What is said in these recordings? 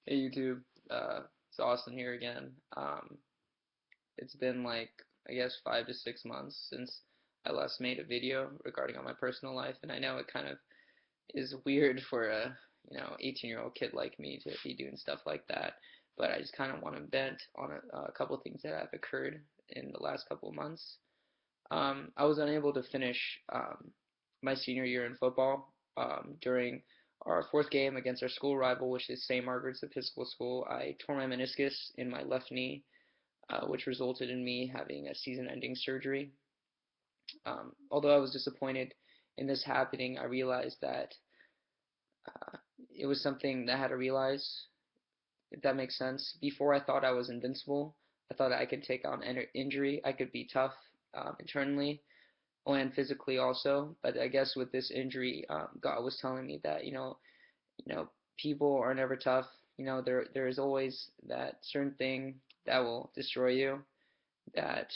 Hey YouTube, it's Austin here again. It's been like I guess 5 to 6 months since I last made a video regarding on my personal life, and I know it kind of is weird for a 18-year-old kid like me to be doing stuff like that, but I just kind of want to vent on a couple things that have occurred in the last couple of months. I was unable to finish my senior year in football during our fourth game against our school rival, which is St. Margaret's Episcopal School. I tore my meniscus in my left knee, which resulted in me having a season-ending surgery. Although I was disappointed in this happening, I realized that uh, it was something that I had to realize, if that makes sense. Before, I thought I was invincible. I thought I could take on injury. I could be tough internally and physically also. But I guess with this injury, God was telling me that people are never tough. There is always that certain thing that will destroy you. That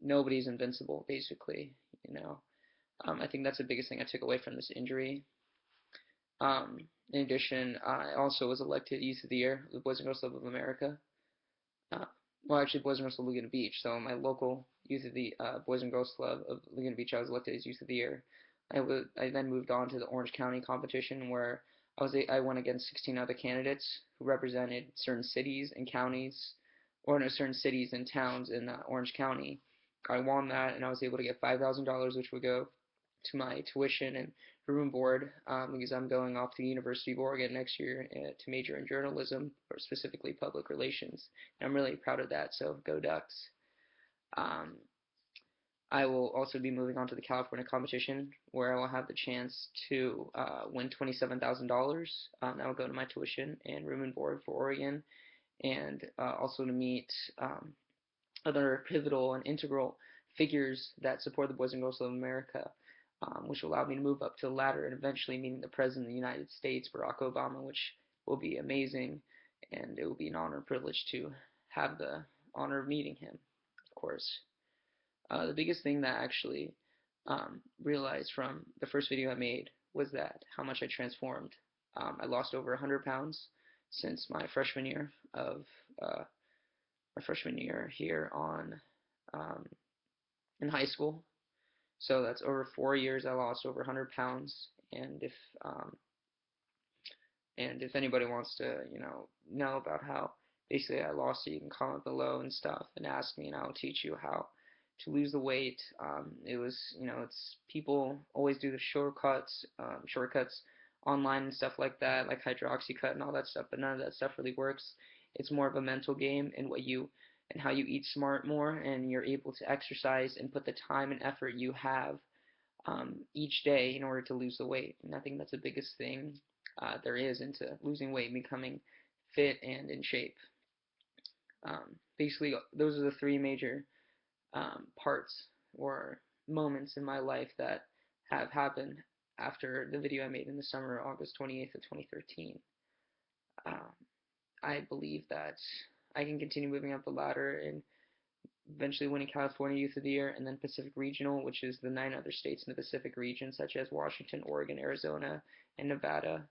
nobody's invincible, basically. You know, I think that's the biggest thing I took away from this injury. In addition, I also was elected Youth of the Year of the Boys and Girls Club of America. Uh, well, actually, Boys and Girls Club of Laguna Beach. So my local Youth of the Boys and Girls Club of Laguna Beach, I was elected as Youth of the Year. I then moved on to the Orange County competition where I went against 16 other candidates who represented certain cities and counties, or no, certain cities and towns in Orange County. I won that, and I was able to get $5,000, which would go to my tuition and room board because I'm going off to the University of Oregon next year to major in journalism, or specifically public relations. And I'm really proud of that, so go Ducks. Um, I will also be moving on to the California competition where I will have the chance to win $27,000. That will go to my tuition and room and board for Oregon, and also to meet other pivotal and integral figures that support the Boys and Girls of America, which will allow me to move up to the ladder and eventually meeting the President of the United States, Barack Obama, which will be amazing, and it will be an honor and privilege to have the honor of meeting him, of course. The biggest thing that I actually realized from the first video I made was that how much I transformed. I lost over 100 pounds since uh, my freshman year here on in high school. So that's over 4 years. I lost over 100 pounds, um, and if anybody wants to know about how basically I lost it, you can comment below and stuff and ask me, and I'll teach you how to lose the weight. It was it's people always do the shortcuts online and stuff like that, like hydroxycut and all that stuff, but none of that stuff really works. It's more of a mental game and how you eat smart more, and you're able to exercise and put the time and effort you have each day in order to lose the weight. And I think that's the biggest thing there is into losing weight, becoming fit and in shape. Basically, those are the three major parts or moments in my life that have happened after the video I made in the summer, August 28th of 2013. Um, I believe that I can continue moving up the ladder and eventually winning California Youth of the Year, and then Pacific Regional, which is the 9 other states in the Pacific region, such as Washington, Oregon, Arizona, and Nevada,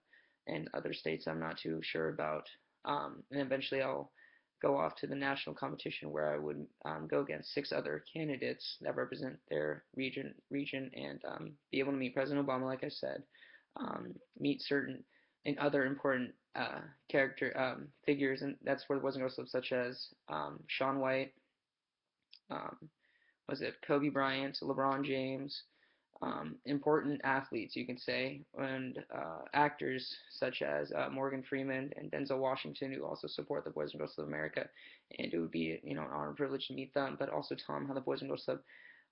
and other states I'm not too sure about. And eventually I'll go off to the national competition where I would go against 6 other candidates that represent their region, and be able to meet President Obama, like I said, meet certain and other important character figures, and that's where the Boys and Girls Club, such as Shaun White, um, was it Kobe Bryant, LeBron James, important athletes, you can say, and actors such as Morgan Freeman and Denzel Washington, who also support the Boys and Girls Club of America. And it would be, an honor and privilege to meet them, but also tell them how the Boys and Girls Club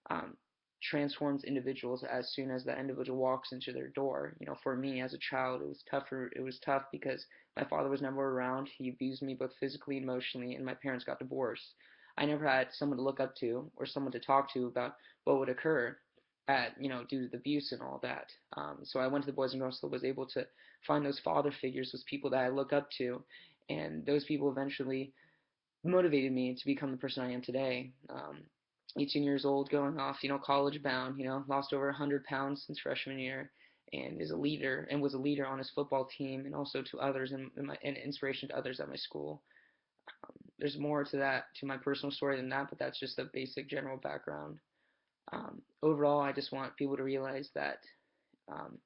um, transforms individuals as soon as that individual walks into their door. For me as a child, it was tougher. It was tough because my father was never around. He abused me both physically and emotionally, and my parents got divorced. I never had someone to look up to or someone to talk to about what would occur due to the abuse and all that. So I went to the Boys and Girls Club, was able to find those father figures, those people that I look up to, and those people eventually motivated me to become the person I am today. 18 years old, going off, college bound, lost over 100 pounds since freshman year, and is a leader and was a leader on his football team, and also to others and inspiration to others at my school. There's more to that, to my personal story than that, but that's just a basic general background. Overall, I just want people to realize that, um,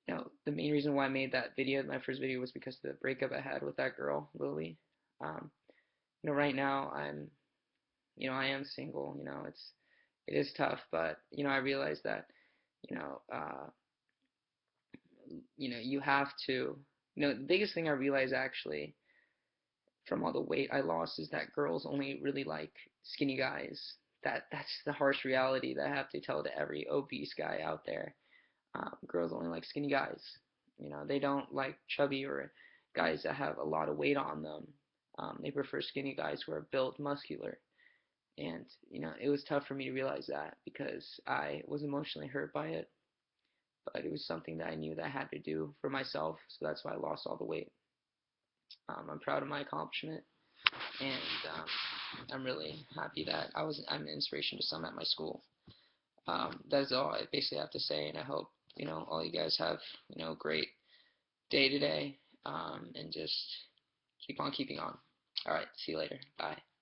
the main reason why I made that video, my first video, was because of the breakup I had with that girl, Lily. Um, right now I am single. It is tough, but I realize that, you know, uh, you have to, the biggest thing I realized actually from all the weight I lost is that girls only really like skinny guys. That's the harsh reality that I have to tell to every obese guy out there. Girls only like skinny guys. They don't like chubby or guys that have a lot of weight on them. They prefer skinny guys who are built muscular. And, it was tough for me to realize that because I was emotionally hurt by it. But it was something that I knew that I had to do for myself. So that's why I lost all the weight. I'm proud of my accomplishment. And I'm really happy that I'm an inspiration to some at my school. That is all I basically have to say, and I hope all you guys have a great day today, and just keep on keeping on. All right, see you later. Bye.